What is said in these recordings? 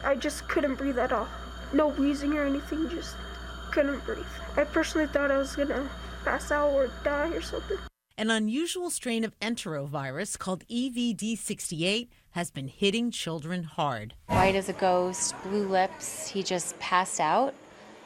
I just couldn't breathe at all. No wheezing or anything, just couldn't breathe. I personally thought I was gonna pass out or die or something. An unusual strain of enterovirus called EVD68 has been hitting children hard. White as a ghost, blue lips, he just passed out,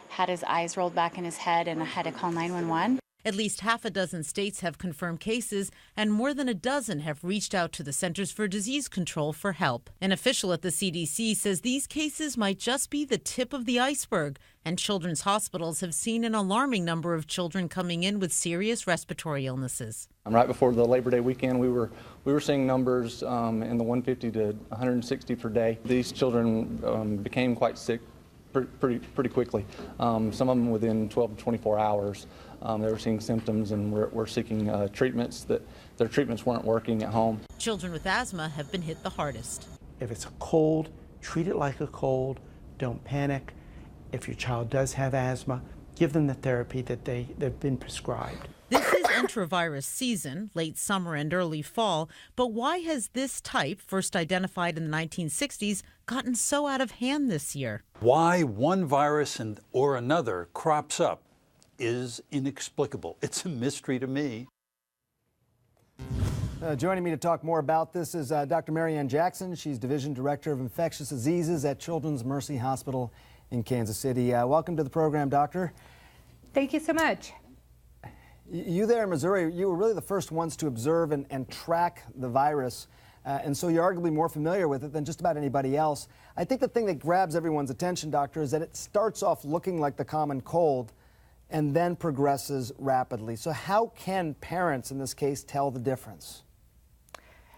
had his eyes rolled back in his head, and had to call 911. At least half a dozen states have confirmed cases, and more than a dozen have reached out to the Centers for Disease Control for help. An official at the CDC says these cases might just be the tip of the iceberg, and children's hospitals have seen an alarming number of children coming in with serious respiratory illnesses. Right before the Labor Day weekend, we were seeing numbers in the 150 to 160 per day. These children became quite sick pretty quickly. Some of them within 12 to 24 hours. They were seeing symptoms, and we're seeking treatments. That their treatments weren't working at home. Children with asthma have been hit the hardest. If it's a cold, treat it like a cold. Don't panic. If your child does have asthma, give them the therapy that they've been prescribed. This is enterovirus season, late summer and early fall, but why has this type, first identified in the 1960s, gotten so out of hand this year? Why one virus or another crops up is inexplicable. It's a mystery to me. Joining me to talk more about this is Dr. Marianne Jackson. She's Division Director of Infectious Diseases at Children's Mercy Hospital in Kansas City. Welcome to the program, Doctor. Thank you so much. You there in Missouri, you were really the first ones to observe and track the virus, and so you're arguably more familiar with it than just about anybody else. I think the thing that grabs everyone's attention, Doctor, is that it starts off looking like the common cold and then progresses rapidly. So how can parents, in this case, tell the difference?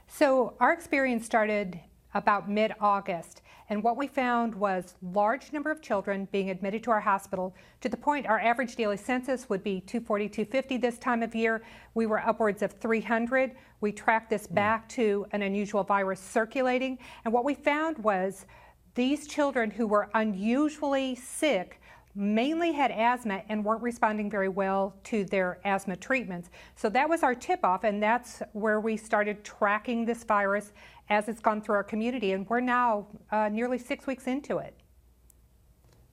So our experience started about mid-August, and what we found was large number of children being admitted to our hospital, to the point our average daily census would be 240, 250 this time of year. We were upwards of 300. We tracked this back to an unusual virus circulating, and what we found was these children who were unusually sick mainly had asthma and weren't responding very well to their asthma treatments. So that was our tip-off, and that's where we started tracking this virus as it's gone through our community, and we're now nearly 6 weeks into it.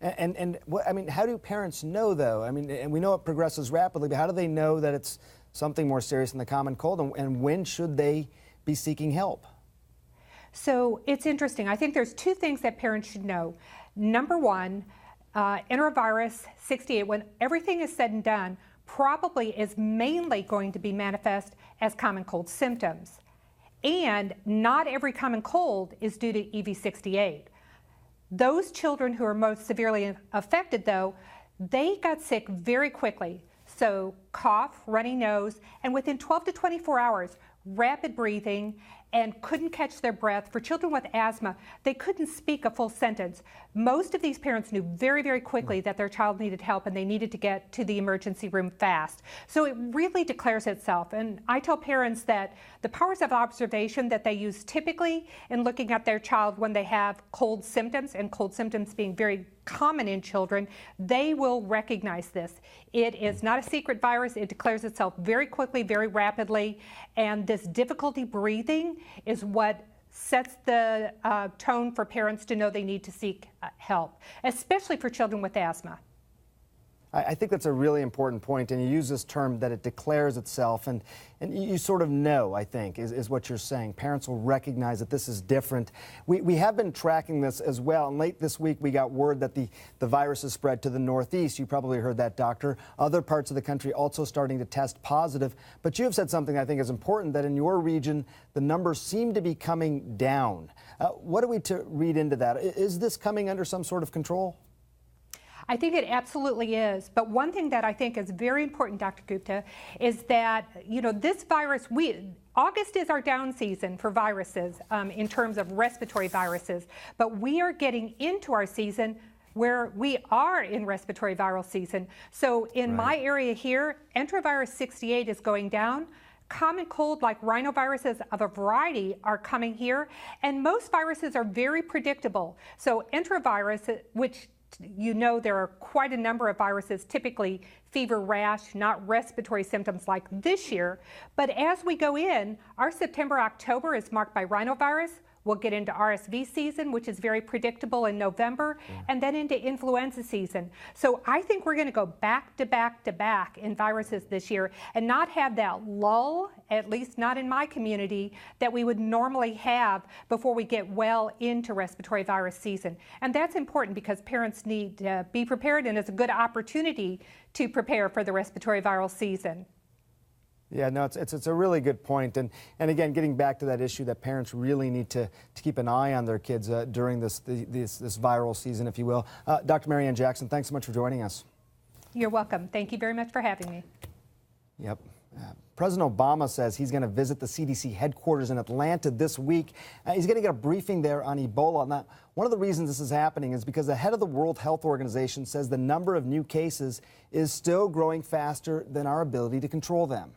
And what, I mean, how do parents know, though? I mean, and we know it progresses rapidly, but how do they know that it's something more serious than the common cold, and when should they be seeking help? So it's interesting. I think there's two things that parents should know. Number one, Enterovirus 68, when everything is said and done, probably is mainly going to be manifest as common cold symptoms. And not every common cold is due to EV68. Those children who are most severely affected, though, they got sick very quickly. So cough, runny nose, and within 12 to 24 hours, rapid breathing, and couldn't catch their breath. For children with asthma, they couldn't speak a full sentence. Most of these parents knew very, very quickly that their child needed help and they needed to get to the emergency room fast. So it really declares itself. And I tell parents that the powers of observation that they use typically in looking at their child when they have cold symptoms, and cold symptoms being very common in children, they will recognize this. It is not a secret virus. It declares itself very quickly, very rapidly, and this difficulty breathing is what sets the tone for parents to know they need to seek help, especially for children with asthma. I think that's a really important point, and you use this term that it declares itself, and you sort of know, I think, is what you're saying. Parents will recognize that this is different. We have been tracking this as well, and late this week we got word that the virus has spread to the Northeast. You probably heard that, Doctor. Other parts of the country also starting to test positive, but you have said something I think is important, that in your region the numbers seem to be coming down. What are we to read into that? Is this coming under some sort of control? I think it absolutely is. But one thing that I think is very important, Dr. Gupta, is that, you know, this virus, August is our down season for viruses in terms of respiratory viruses, but we are getting into our season where we are in respiratory viral season. So in my area here, Enterovirus 68 is going down. Common cold like rhinoviruses of a variety are coming here, and most viruses are very predictable. So enterovirus, which you know there are quite a number of viruses, typically fever, rash, not respiratory symptoms like this year. But as we go in, our September, October is marked by rhinovirus, We'll get into RSV season, which is very predictable in November, and then into influenza season. So I think we're going to go back to back to back in viruses this year and not have that lull, at least not in my community, that we would normally have before we get well into respiratory virus season. And that's important because parents need to be prepared, and it's a good opportunity to prepare for the respiratory viral season. Yeah, no, it's a really good point. And again, getting back to that issue that parents really need to keep an eye on their kids during this viral season, if you will. Dr. Mary Ann Jackson, thanks so much for joining us. You're welcome. Thank you very much for having me. Yep. President Obama says he's going to visit the CDC headquarters in Atlanta this week. He's going to get a briefing there on Ebola. Now, one of the reasons this is happening is because the head of the World Health Organization says the number of new cases is still growing faster than our ability to control them.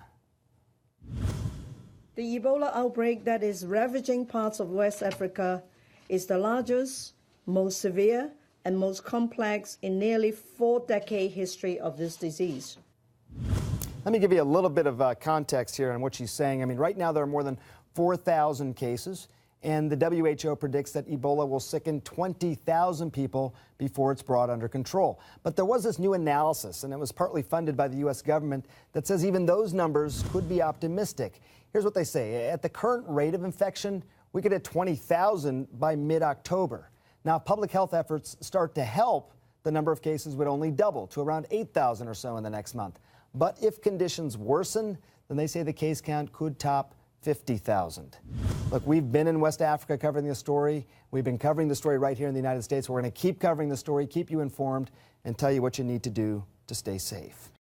The Ebola outbreak that is ravaging parts of West Africa is the largest, most severe, and most complex in nearly 4-decade history of this disease. Let me give you a little bit of context here on what she's saying. I mean, right now there are more than 4,000 cases, and the WHO predicts that Ebola will sicken 20,000 people before it's brought under control. But there was this new analysis, and it was partly funded by the U.S. government, that says even those numbers could be optimistic. Here's what they say. At the current rate of infection, we could hit 20,000 by mid-October. Now, if public health efforts start to help, the number of cases would only double to around 8,000 or so in the next month. But if conditions worsen, then they say the case count could top 50,000. Look, we've been in West Africa covering this story. We've been covering the story right here in the United States. We're going to keep covering the story, keep you informed, and tell you what you need to do to stay safe.